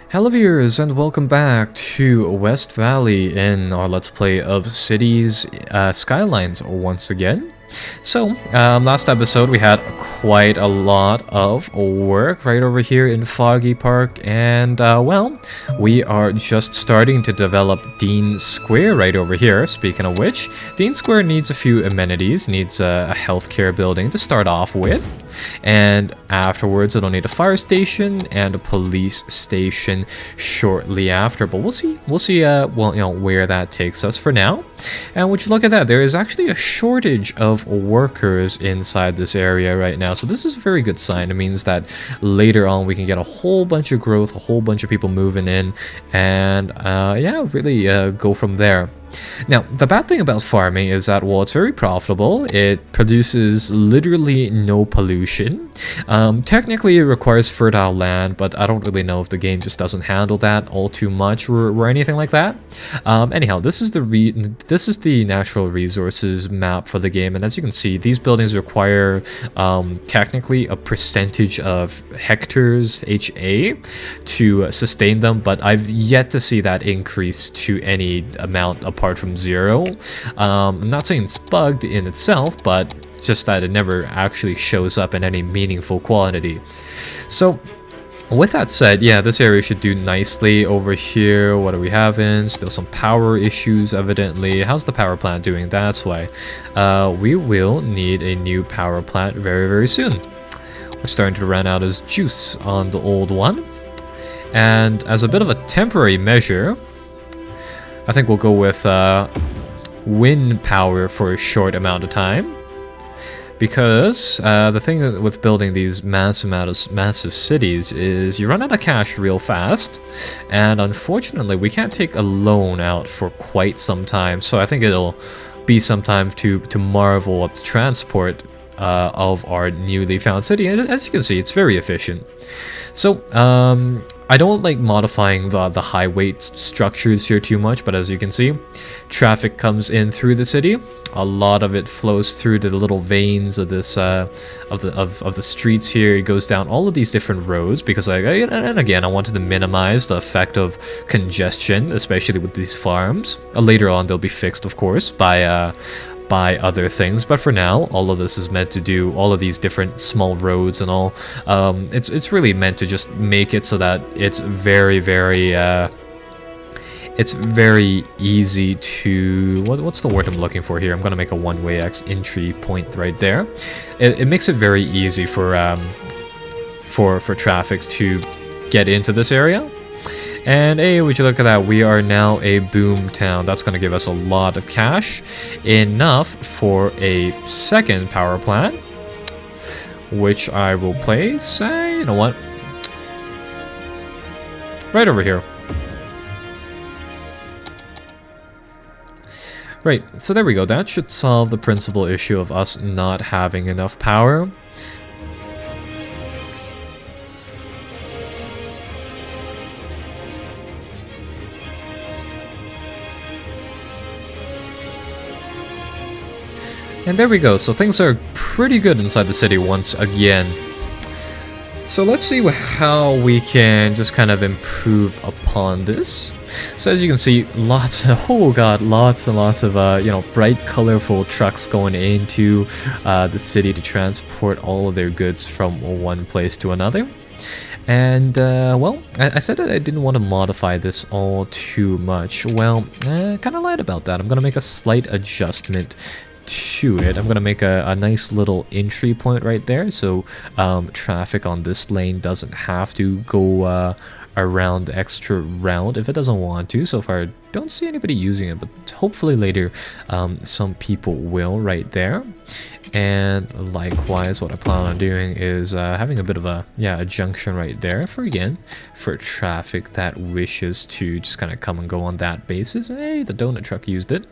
Hello viewers and welcome back to West Valley in our Let's Play of Cities Skylines once again. So, last episode we had quite a lot of work right over here in Foggy Park, and well, we are just starting to develop Dean Square right over here. Speaking of which, Dean Square needs a few amenities, needs a healthcare building to start off with, and afterwards it'll need a fire station and a police station shortly after, but we'll see well, you know, where that takes us for now. And would you look at that, there is actually a shortage of workers inside this area right now, so this is a very good sign. It means that later on we can get a whole bunch of growth, a whole bunch of people moving in, and yeah, really go from there. Now, the bad thing about farming is that, well, it's very profitable. It produces literally no pollution. Technically, it requires fertile land, but I don't really know if the game just doesn't handle that all too much or anything like that. Anyhow, this is the natural resources map for the game, and as you can see, these buildings require technically a percentage of hectares HA to sustain them, but I've yet to see that increase to any amount apart from zero. I'm not saying it's bugged in itself, but just that it never actually shows up in any meaningful quantity. So with that said, yeah, this area should do nicely over here. What are we having? Still some power issues, evidently. How's the power plant doing? That's why. We will need a new power plant very, very soon. We're starting to run out of juice on the old one. And as a bit of a temporary measure, I think we'll go with wind power for a short amount of time, because the thing with building these massive cities is you run out of cash real fast, and unfortunately we can't take a loan out for quite some time. So I think it'll be some time to marvel at the transport of our newly found city, and as you can see, it's very efficient. So I don't like modifying the high weight structures here too much, but as you can see, traffic comes in through the city. A lot of it flows through the little veins of this of the streets here. It goes down all of these different roads because and again, I wanted to minimize the effect of congestion, especially with these farms. Later on, they'll be fixed, of course, by other things, but for now all of this is meant to do all of these different small roads and all. It's really meant to just make it so that it's very easy to what's the word I'm looking for here. I'm gonna make a one-way entry point right there. It makes it very easy for traffic to get into this area. And hey, would you look at that, we are now a boom town. That's going to give us a lot of cash, enough for a second power plant, which I will place, you know what, right over here. Right, so there we go. That should solve the principal issue of us not having enough power. And there we go, so things are pretty good inside the city once again. So let's see how we can just kind of improve upon this. So as you can see, lots and lots of you know, bright colorful trucks going into the city to transport all of their goods from one place to another. And well, I said that I didn't want to modify this all too much. Well, I kind of lied about that. I'm gonna make a slight adjustment to it. I'm going to make a nice little entry point right there, so traffic on this lane doesn't have to go around the extra round if it doesn't want to. So far I don't see anybody using it, but hopefully later some people will right there. And likewise, what I plan on doing is having a bit of a junction right there for traffic that wishes to just kind of come and go on that basis. Hey, the donut truck used it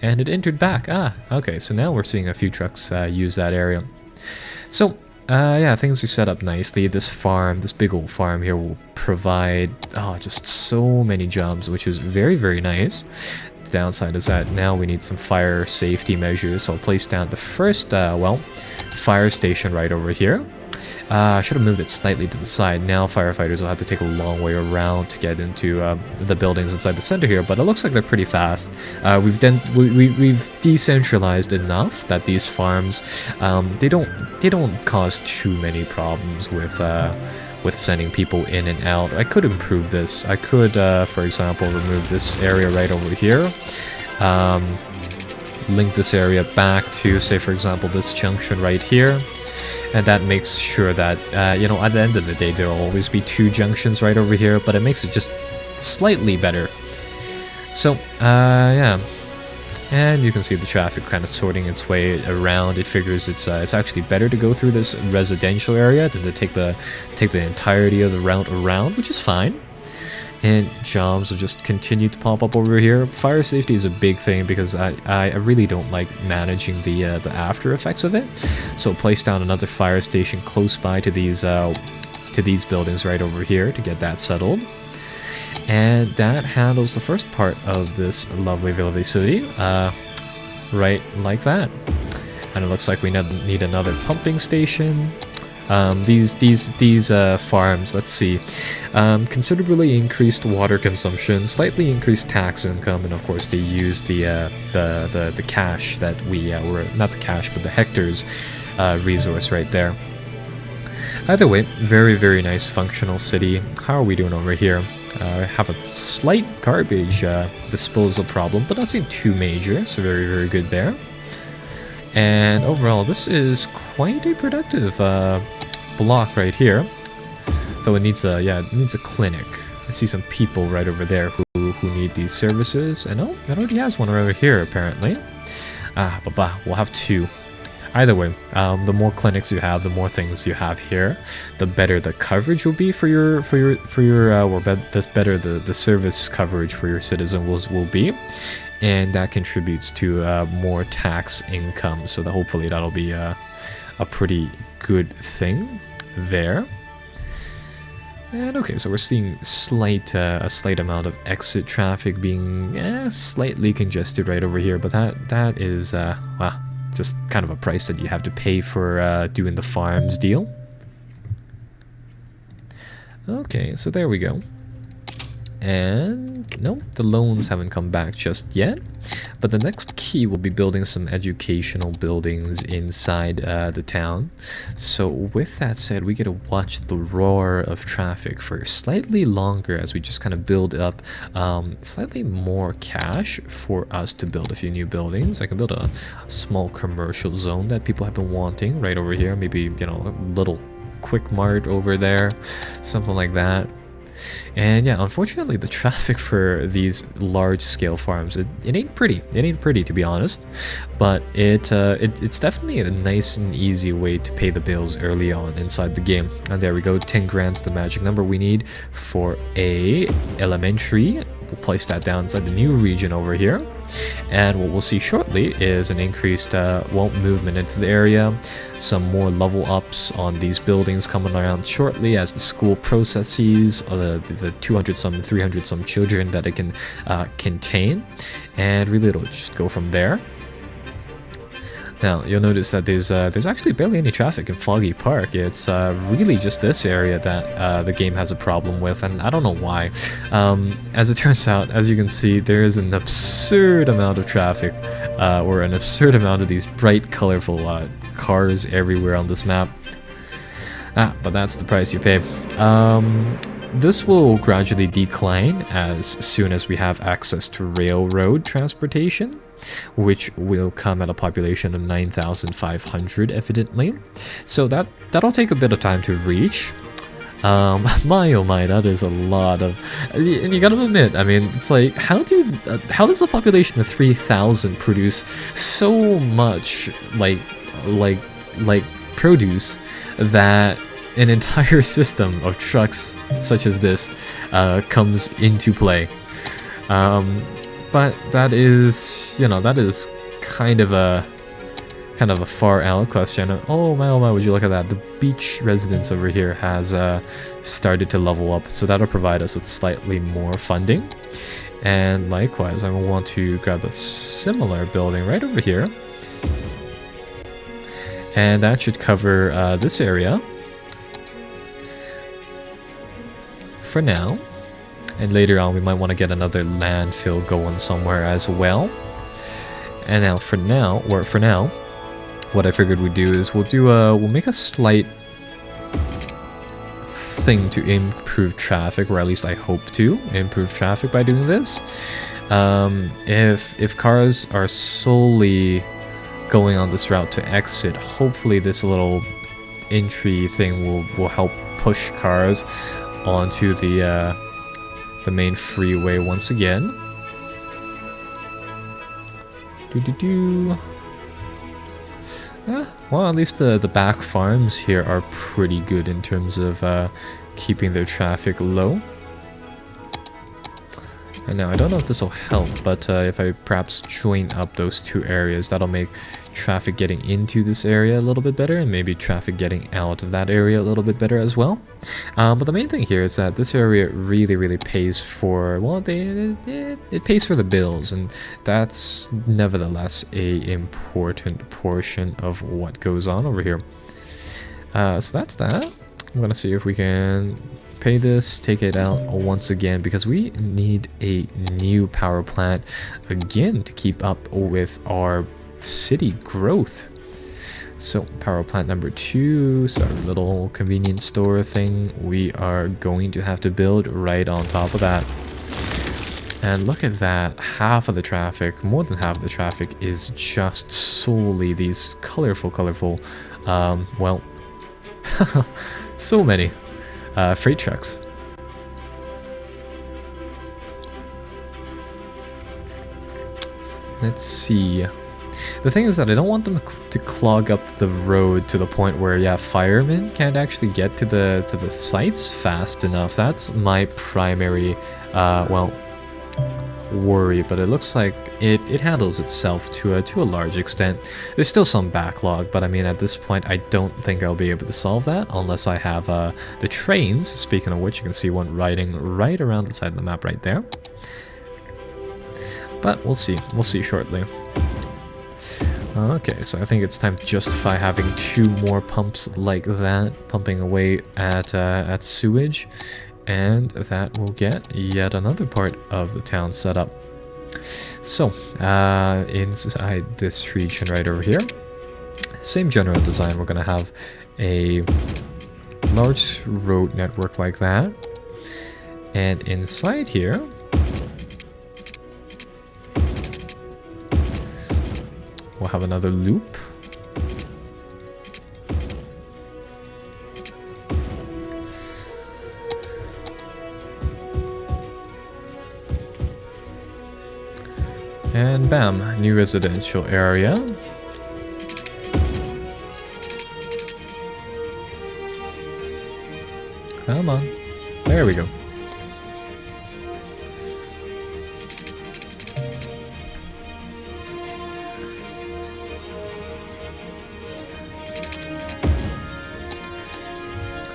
and it entered back. Okay, so now we're seeing a few trucks use that area. So yeah, things are set up nicely. This big old farm here will provide just so many jobs, which is very, very nice. The downside is that now we need some fire safety measures, so I'll place down the first well, fire station right over here. I should have moved it slightly to the side. Now firefighters will have to take a long way around to get into the buildings inside the center here, but it looks like they're pretty fast. We've decentralized enough that these farms, they don't cause too many problems with sending people in and out. I could improve this. I could, for example, remove this area right over here. Link this area back to, say, for example, this junction right here. And that makes sure that, you know, at the end of the day, there will always be 2 junctions right over here, but it makes it just slightly better. So, yeah. And you can see the traffic kind of sorting its way around. It figures it's actually better to go through this residential area than to take the entirety of the route around, which is fine. And jobs will just continue to pop up over here. Fire safety is a big thing because I really don't like managing the after effects of it. So place down another fire station close by to these buildings right over here to get that settled. And that handles the first part of this lovely city, right like that. And it looks like we need another pumping station. These farms, let's see, considerably increased water consumption, slightly increased tax income, and of course they use the cash that we were not the cash but the hectares resource right there. Either way, very nice functional city. How are we doing over here? I have a slight garbage disposal problem, but nothing too major, so very good there. And overall, this is quite a productive block right here. Though it needs a clinic. I see some people right over there who need these services. And oh, that already has one right over here apparently. We'll have 2. Either way, the more clinics you have, the more things you have here, the better the coverage will be for your or the better the service coverage for your citizens will be. And that contributes to more tax income, so that hopefully that'll be a pretty good thing there. And okay, so we're seeing a slight amount of exit traffic being slightly congested right over here, but that is well, just kind of a price that you have to pay for doing the farms deal. Okay, so there we go. And no, the loans haven't come back just yet. But the next key will be building some educational buildings inside the town. So with that said, we get to watch the roar of traffic for slightly longer as we just kind of build up slightly more cash for us to build a few new buildings. I can build a small commercial zone that people have been wanting right over here. Maybe, you know, a little quick mart over there, something like that. And yeah, unfortunately the traffic for these large-scale farms, it ain't pretty. It ain't pretty, to be honest. But it's definitely a nice and easy way to pay the bills early on inside the game. And there we go, 10 grand's the magic number we need for a elementary. We'll place that down inside the new region over here. And what we'll see shortly is an increased movement into the area, some more level ups on these buildings coming around shortly as the school processes the 200-some, 300-some children that it can contain, and really it'll just go from there. Now, you'll notice that there's actually barely any traffic in Foggy Park. It's really just this area that the game has a problem with, and I don't know why. As it turns out, as you can see, there is an absurd amount of traffic, or an absurd amount of these bright, colorful cars everywhere on this map. But that's the price you pay. This will gradually decline as soon as we have access to railroad transportation, which will come at a population of 9,500 evidently. So that'll take a bit of time to reach. My oh my, that is a lot of, and you gotta admit, I mean, it's like, how does a population of 3,000 produce so much like produce that an entire system of trucks such as this comes into play? But that is, you know, that is kind of a far out question. Oh my, would you look at that? The beach residence over here has started to level up, so that'll provide us with slightly more funding. And likewise, I will want to grab a similar building right over here. And that should cover this area. And for now. And later on, we might want to get another landfill going somewhere as well. And now, for now, what I figured we'd do is we'll make a slight thing to improve traffic, or at least I hope to improve traffic by doing this. If cars are solely going on this route to exit, hopefully this little entry thing will help push cars onto the main freeway once again. Well, at least the back farms here are pretty good in terms of keeping their traffic low. And now, I don't know if this will help, but if I perhaps join up those two areas, that'll make traffic getting into this area a little bit better, and maybe traffic getting out of that area a little bit better as well. But the main thing here is that this area really pays for, well, it pays for the bills, and that's nevertheless a important portion of what goes on over here. So that's that. I'm gonna see if we can pay this, take it out once again, because we need a new power plant again to keep up with our city growth. So power plant number 2, so our little convenience store thing, we are going to have to build right on top of that. And look at that, half of the traffic, more than half of the traffic is just solely these colorful, well, so many freight trucks. Let's see. The thing is that I don't want them to clog up the road to the point where, yeah, firemen can't actually get to the sites fast enough. That's my primary, well, worry. But it looks like it handles itself to a large extent. There's still some backlog, but I mean, at this point, I don't think I'll be able to solve that unless I have the trains. Speaking of which, you can see one riding right around the side of the map right there. But we'll see. We'll see shortly. Okay, so I think it's time to justify having 2 more pumps like that, pumping away at sewage, and that will get yet another part of the town set up. So, inside this region right over here, same general design, we're going to have a large road network like that, and inside here, we'll have another loop. And bam, new residential area. Come on. There we go.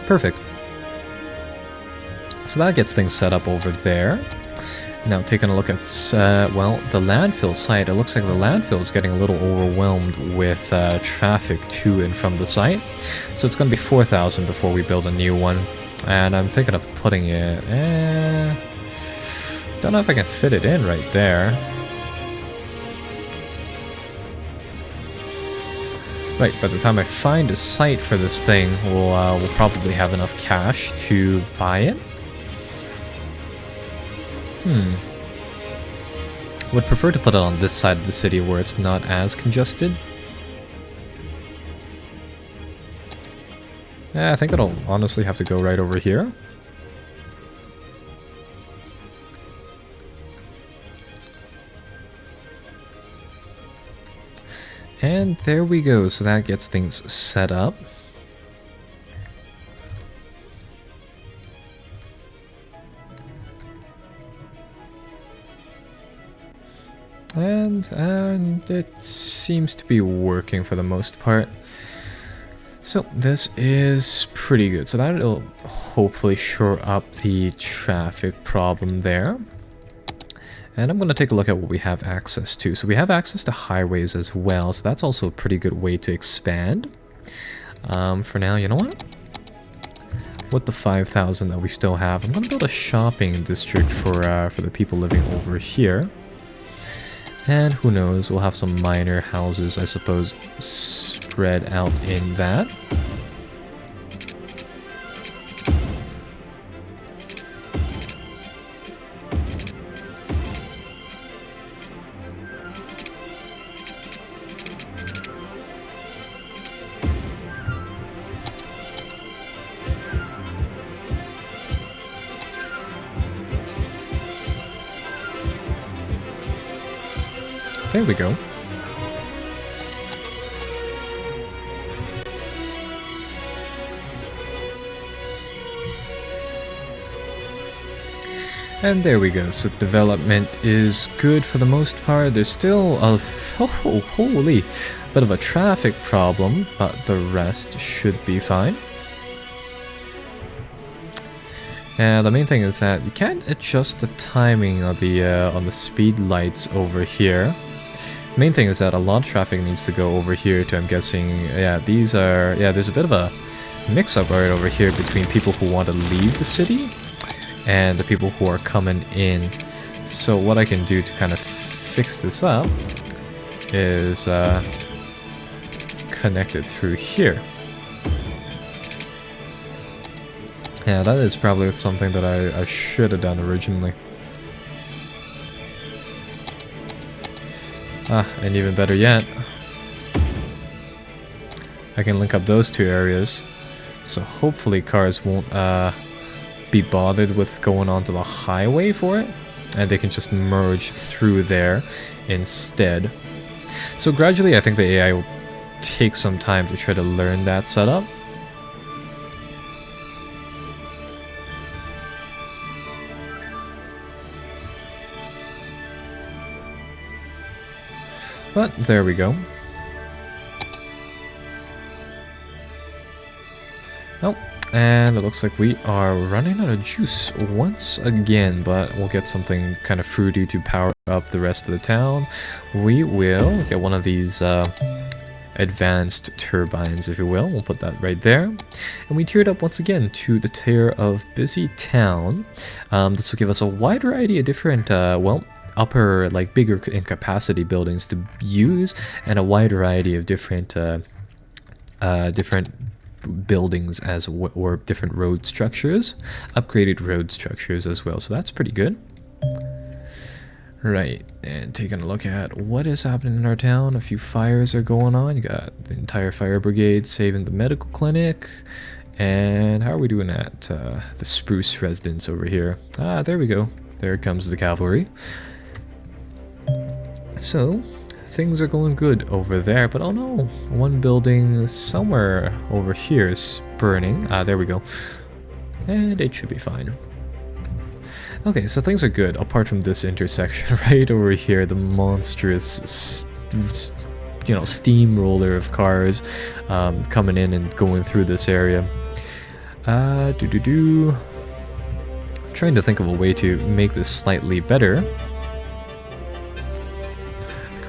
Perfect. So that gets things set up over there. Now taking a look at, well, the landfill site, it looks like the landfill is getting a little overwhelmed with traffic to and from the site. So it's going to be 4,000 before we build a new one. And I'm thinking of putting it, don't know if I can fit it in right there. Right, by the time I find a site for this thing, we'll probably have enough cash to buy it. Would prefer to put it on this side of the city where it's not as congested. Yeah, I think it'll honestly have to go right over here. And there we go, so that gets things set up. And it seems to be working for the most part. So this is pretty good. So that'll hopefully shore up the traffic problem there. And I'm going to take a look at what we have access to. So we have access to highways as well. So that's also a pretty good way to expand. For now, you know what? with the 5,000 that we still have, I'm gonna build a shopping district for the people living over here. And who knows, we'll have some minor houses, I suppose, spread out in that. There we go. And there we go. So development is good for the most part. There's still a holy bit of a traffic problem, but the rest should be fine. And the main thing is that you can't adjust the timing of the on the speed lights over here. Main thing is that a lot of traffic needs to go over here to, I'm guessing, yeah, these are, yeah, there's a bit of a mix-up right over here between people who want to leave the city and the people who are coming in. So what I can do to kind of fix this up is connect it through here. Yeah, that is probably something that I should have done originally. Ah, and even better yet, I can link up those two areas, so hopefully cars won't be bothered with going onto the highway for it, and they can just merge through there instead. So gradually I think the AI will take some time to try to learn that setup. But there we go. Oh, and it looks like we are running out of juice once again, but we'll get something kind of fruity to power up the rest of the town. We will get one of these advanced turbines, if you will. We'll put that right there. And we tiered up once again to the tier of busy town. This will give us a wide variety of different, well, upper, like bigger in capacity buildings to use, and a wide variety of different different buildings or different road structures, upgraded road structures as well. So that's pretty good. Right, and taking a look at what is happening in our town. A few fires are going on. You got the entire fire brigade saving the medical clinic. And how are we doing at the Spruce residence over here? Ah, there we go. There comes the cavalry. So, things are going good over there, but oh no, one building somewhere over here is burning. Ah, there we go. And it should be fine. Okay, so things are good, apart from this intersection right over here, the monstrous, you know, steamroller of cars coming in and going through this area. I'm trying to think of a way to make this slightly better.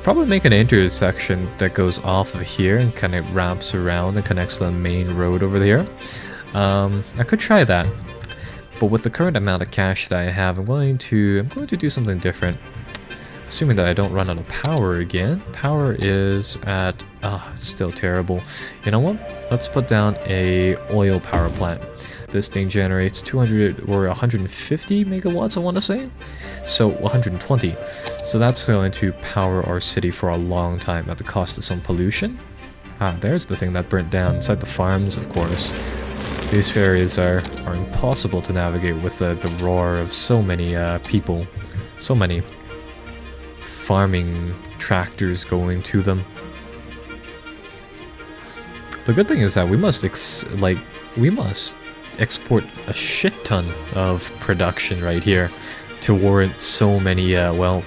Probably make an intersection that goes off of here and kind of wraps around and connects to the main road over there. I could try that, but with the current amount of cash that I have, I'm going to do something different. Assuming that I don't run out of power again. Power is at still terrible. You know what? Let's put down a oil power plant. This thing generates 200 or 150 megawatts, I want to say. So 120. So that's going to power our city for a long time at the cost of some pollution. Ah, there's the thing that burnt down inside the farms, of course. These areas are impossible to navigate with the roar of so many people, so many farming tractors going to them. The good thing is that we must export a shit ton of production right here to warrant so many well,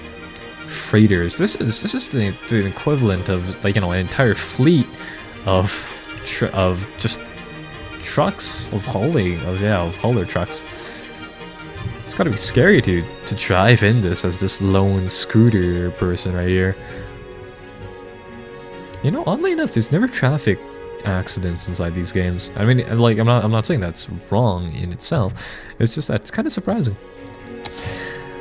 freighters. This is the equivalent of, like, you know, an entire fleet of just trucks, of hauler trucks. It's gotta be scary to drive in this as this lone scooter person right here. You know, oddly enough, there's never traffic accidents inside these games. I mean, like, I'm not saying that's wrong in itself. It's just that it's kind of surprising.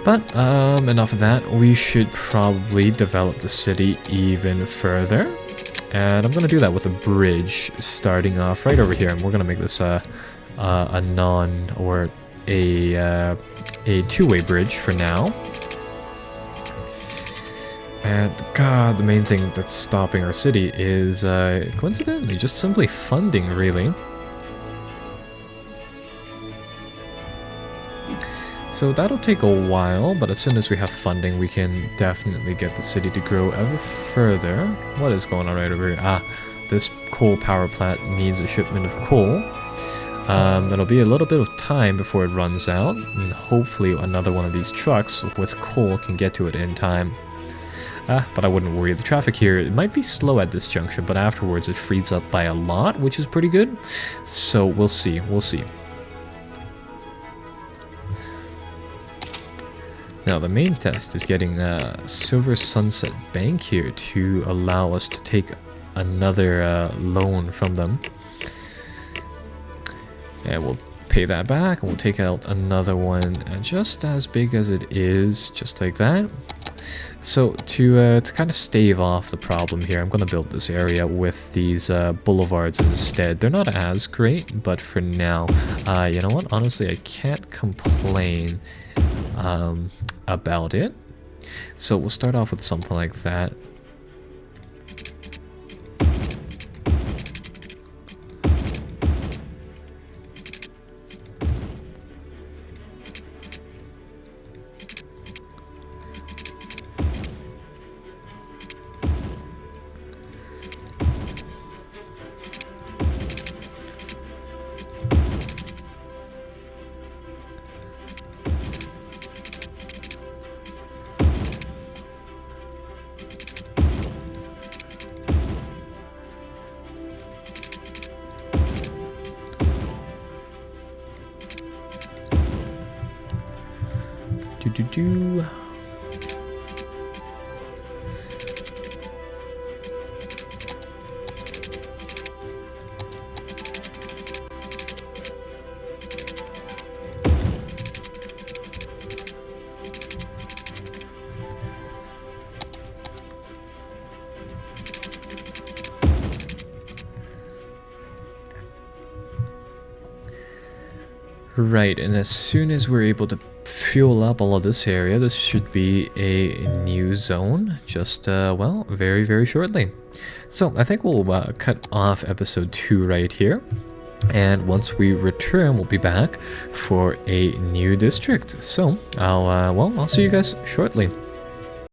But enough of that. We should probably develop the city even further, and I'm gonna do that with a bridge starting off right over here, and we're gonna make this a two-way bridge for now. And God, the main thing that's stopping our city is coincidentally just simply funding, really. So that'll take a while, but as soon as we have funding, we can definitely get the city to grow ever further. What is going on right over here? Ah, this coal power plant needs a shipment of coal. It'll be a little bit of time before it runs out, and hopefully another one of these trucks with coal can get to it in time. But I wouldn't worry. The traffic here, it might be slow at this junction, but afterwards it frees up by a lot, which is pretty good. So we'll see, we'll see. Now, the main test is getting Silver Sunset Bank here to allow us to take another loan from them. And we'll pay that back, and we'll take out another one just as big as it is, just like that. So, to kind of stave off the problem here, I'm going to build this area with these boulevards instead. They're not as great, but for now, you know what? Honestly, I can't complain about it. So we'll start off with something like that. Do. Right, and as soon as we're able to fuel up all of this area, this should be a new zone, just, well, very, very shortly. So, I think we'll cut off episode 2 right here, and once we return, we'll be back for a new district. So, I'll see you guys shortly.